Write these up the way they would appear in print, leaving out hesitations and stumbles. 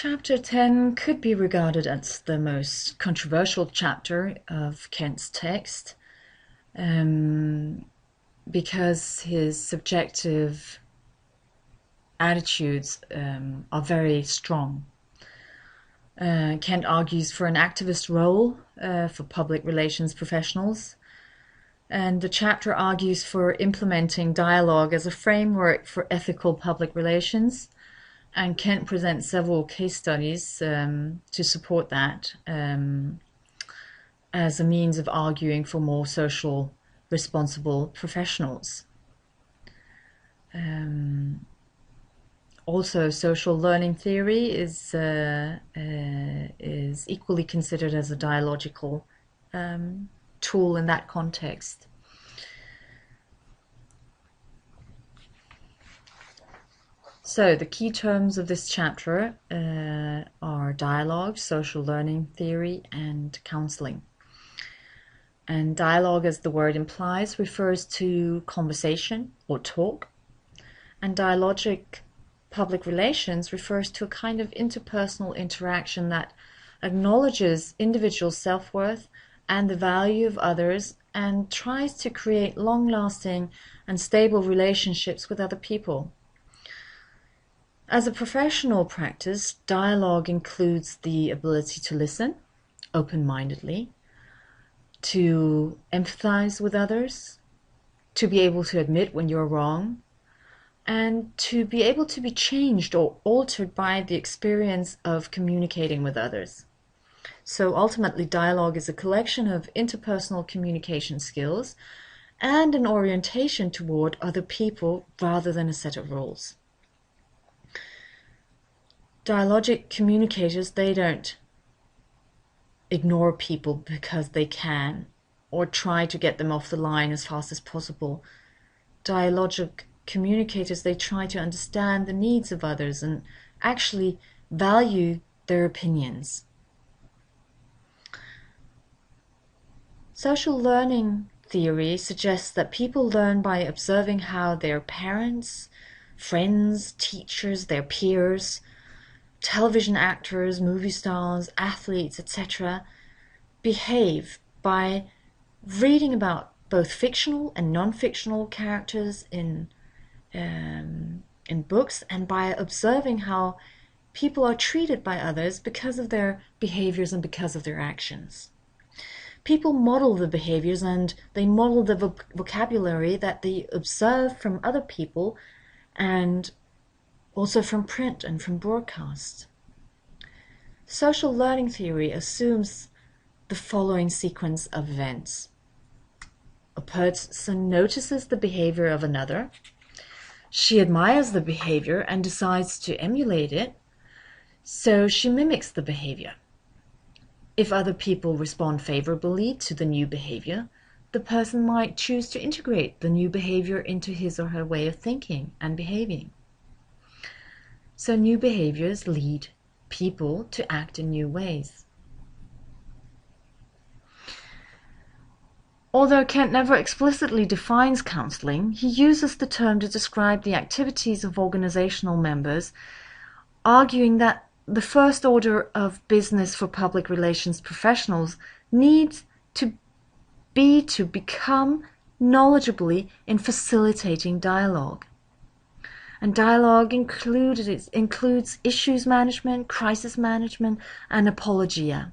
Chapter 10 could be regarded as the most controversial chapter of Kant's text, because his subjective attitudes are very strong. Kant argues for an activist role for public relations professionals, and the chapter argues for implementing dialogue as a framework for ethical public relations. And Kant presents several case studies to support that as a means of arguing for more social, responsible professionals. Also, social learning theory is equally considered as a dialogical tool in that context. So the key terms of this chapter are dialogue, social learning theory, and counseling. And dialogue, as the word implies, refers to conversation or talk. And dialogic public relations refers to a kind of interpersonal interaction that acknowledges individual self-worth and the value of others and tries to create long-lasting and stable relationships with other people. As a professional practice, dialogue includes the ability to listen open-mindedly, to empathize with others, to be able to admit when you're wrong, and to be able to be changed or altered by the experience of communicating with others. So ultimately, dialogue is a collection of interpersonal communication skills and an orientation toward other people rather than a set of rules. Dialogic communicators, they don't ignore people because they can or try to get them off the line as fast as possible. Dialogic communicators, they try to understand the needs of others and actually value their opinions. Social learning theory suggests that people learn by observing how their parents, friends, teachers, their peers, television actors, movie stars, athletes, etc. behave by reading about both fictional and non-fictional characters in books, and by observing how people are treated by others because of their behaviors and because of their actions. People model the behaviors and they model the vocabulary that they observe from other people and also from print and from broadcast. Social learning theory assumes the following sequence of events. A person notices the behavior of another. She admires the behavior and decides to emulate it, so she mimics the behavior. If other people respond favorably to the new behavior, the person might choose to integrate the new behavior into his or her way of thinking and behaving. So new behaviors lead people to act in new ways. Although Kant never explicitly defines counseling, he uses the term to describe the activities of organizational members, arguing that the first order of business for public relations professionals needs to be to become knowledgeably in facilitating dialogue. And dialogue includes issues management, crisis management, and apologia.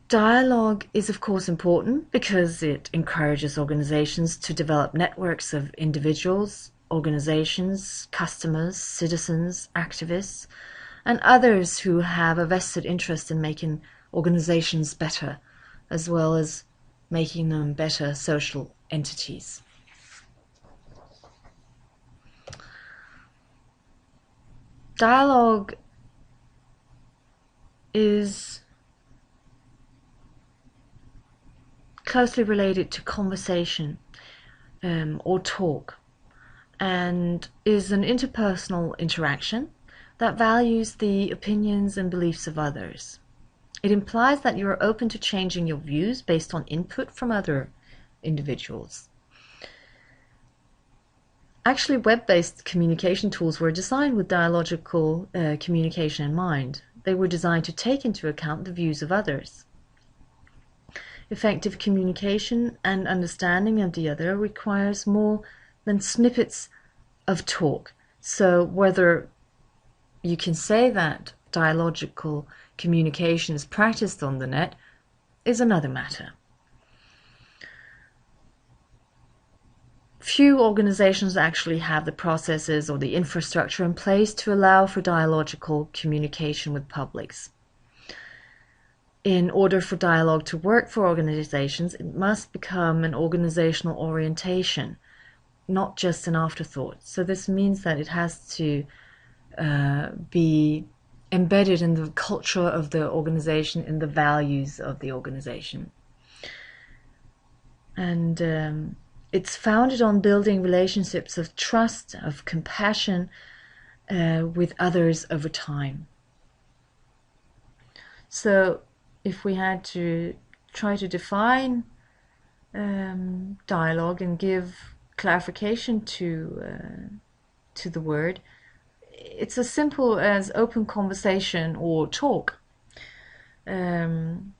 Dialogue is of course important because it encourages organizations to develop networks of individuals, organizations, customers, citizens, activists, and others who have a vested interest in making organizations better, as well as making them better social entities. Dialogue is closely related to conversation or talk, and is an interpersonal interaction that values the opinions and beliefs of others. It implies that you are open to changing your views based on input from other individuals. Actually, web-based communication tools were designed with dialogical communication in mind. They were designed to take into account the views of others. Effective communication and understanding of the other requires more than snippets of talk. So whether you can say that dialogical communication is practiced on the net is another matter. Few organizations actually have the processes or the infrastructure in place to allow for dialogical communication with publics. In order for dialogue to work for organizations, it must become an organizational orientation, not just an afterthought. So this means that it has to be embedded in the culture of the organization, in the values of the organization. And it's founded on building relationships of trust, of compassion with others over time. So if we had to try to define dialogue and give clarification to the word, it's as simple as open conversation or talk. And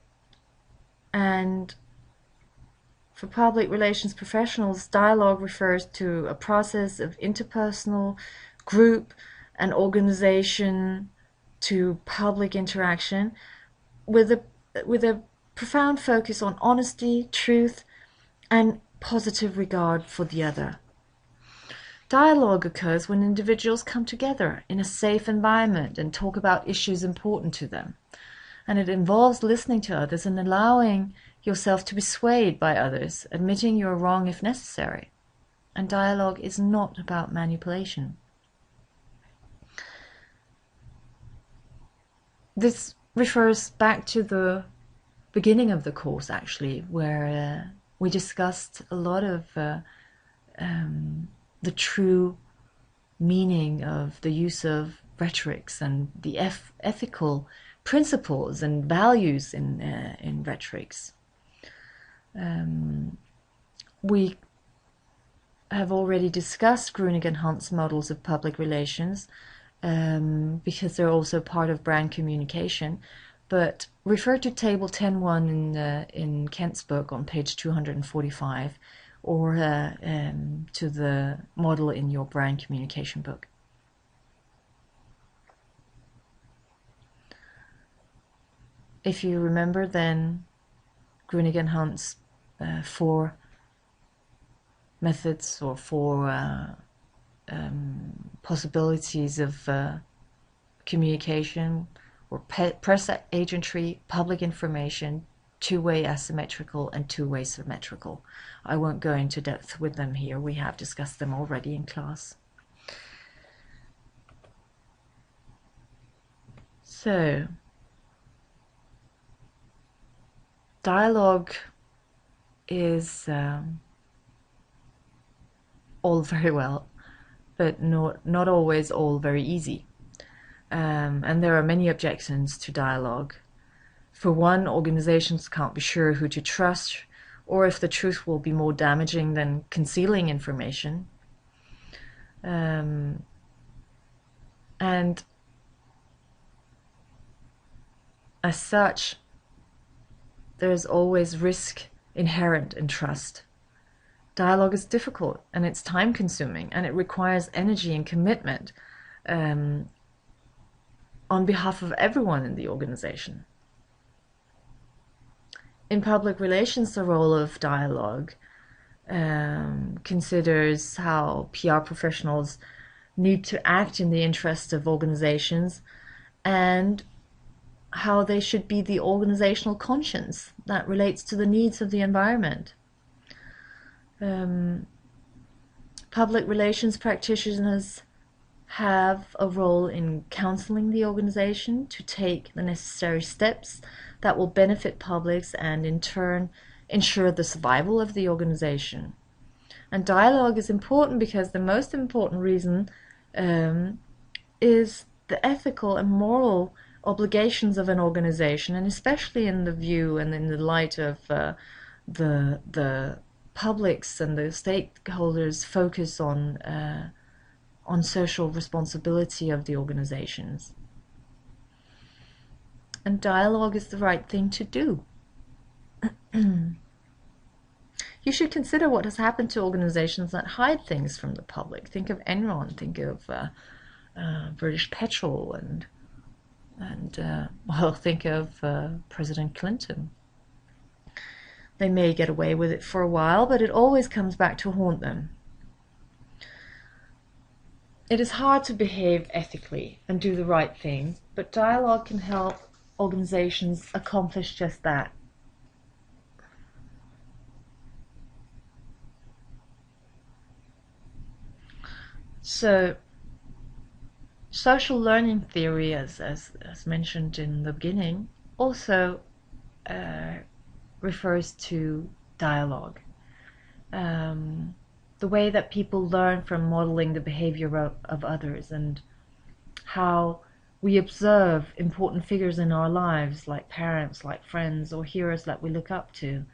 for public relations professionals, dialogue refers to a process of interpersonal, group, and organization to public interaction with a profound focus on honesty, truth, and positive regard for the other. Dialogue occurs when individuals come together in a safe environment and talk about issues important to them. And it involves listening to others and allowing yourself to be swayed by others, admitting you're wrong if necessary. And dialogue is not about manipulation. This refers back to the beginning of the course, actually, where we discussed a lot of the true meaning of the use of rhetorics and the ethical principles and values in rhetorics. We have already discussed Grunig and Hunt's models of public relations because they're also part of brand communication, but refer to Table 10.1 in Kent's book on page 245, or to the model in your brand communication book. If you remember, then Grunig and Hunt's 4 methods or 4 possibilities of communication or press agentry, public information, two-way asymmetrical, and two-way symmetrical. I won't go into depth with them here. We have discussed them already in class. So, dialogue is all very well, but not always all very easy. And there are many objections to dialogue. For one, organizations can't be sure who to trust, or if the truth will be more damaging than concealing information. And as such, there is always risk inherent in trust. Dialogue is difficult and it's time-consuming, and it requires energy and commitment on behalf of everyone in the organization. In public relations, the role of dialogue considers how PR professionals need to act in the interest of organizations and how they should be the organizational conscience that relates to the needs of the environment. Public relations practitioners have a role in counseling the organization to take the necessary steps that will benefit publics and in turn ensure the survival of the organization. And dialogue is important because the most important reason is the ethical and moral obligations of an organization, and especially in the view and in the light of the publics and the stakeholders focus on social responsibility of the organizations. And dialogue is the right thing to do. You should consider what has happened to organizations that hide things from the public. Think of Enron, think of British Petrol, and well, think of President Clinton. They may get away with it for a while, but it always comes back to haunt them. It is hard to behave ethically and do the right thing, but dialogue can help organizations accomplish just that. So, social learning theory, as mentioned in the beginning, also refers to dialogue. The way that people learn from modeling the behavior of others, and how we observe important figures in our lives, like parents, like friends, or heroes that we look up to,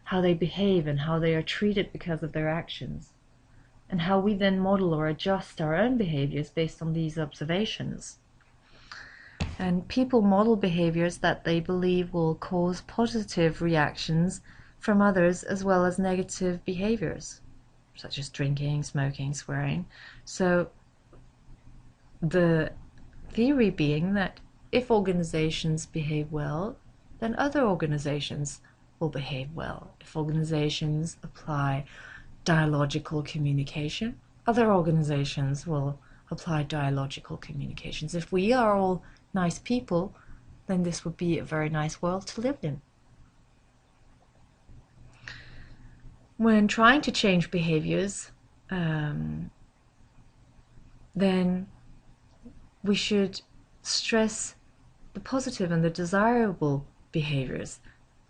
how they behave and how they are treated because of their actions, and how we then model or adjust our own behaviors based on these observations. And people model behaviors that they believe will cause positive reactions from others, as well as negative behaviors, such as drinking, smoking, swearing. So the theory being that if organizations behave well, then other organizations will behave well. If organizations apply dialogical communication, other organizations will apply dialogical communications. If we are all nice people, then this would be a very nice world to live in. When trying to change behaviors, then we should stress the positive and the desirable behaviors.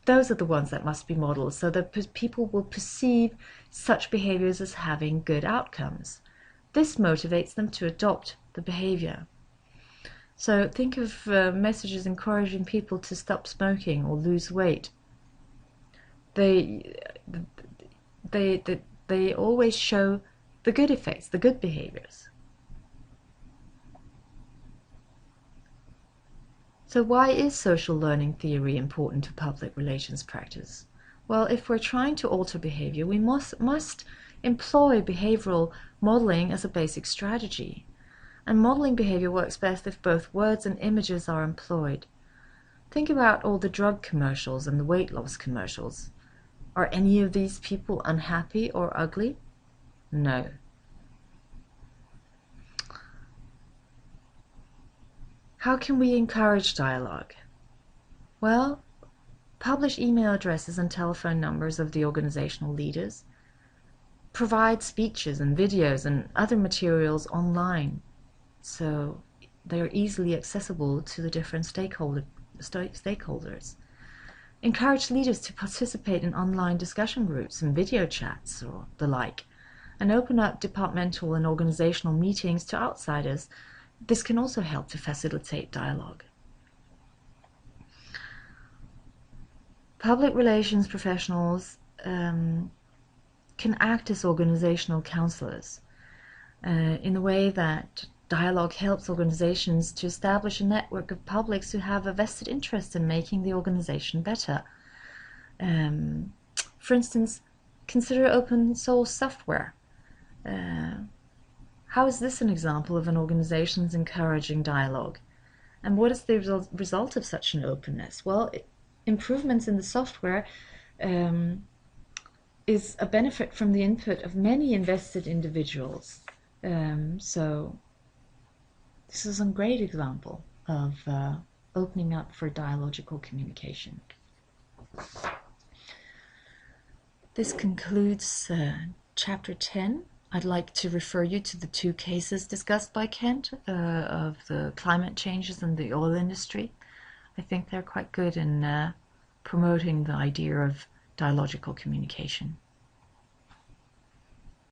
Those are the ones that must be modeled so that people will perceive such behaviors as having good outcomes. This motivates them to adopt the behavior. So think of messages encouraging people to stop smoking or lose weight. They always show the good effects, the good behaviors. So why is social learning theory important to public relations practice? Well, if we're trying to alter behavior, we must employ behavioral modeling as a basic strategy. And modeling behavior works best if both words and images are employed. Think about all the drug commercials and the weight loss commercials. Are any of these people unhappy or ugly? No. How can we encourage dialogue? Well, publish email addresses and telephone numbers of the organizational leaders. Provide speeches and videos and other materials online, so they are easily accessible to the different stakeholders. Encourage leaders to participate in online discussion groups and video chats or the like, and open up departmental and organizational meetings to outsiders. This can also help to facilitate dialogue. Public relations professionals can act as organizational counselors in the way that dialogue helps organizations to establish a network of publics who have a vested interest in making the organization better. For instance, consider open source software. How is this an example of an organization's encouraging dialogue? And what is the result of such an openness? Well, improvements in the software is a benefit from the input of many invested individuals. So this is a great example of opening up for dialogical communication. This concludes chapter 10. I'd like to refer you to the two cases discussed by Kent of the climate changes in the oil industry. I think they're quite good in promoting the idea of dialogical communication.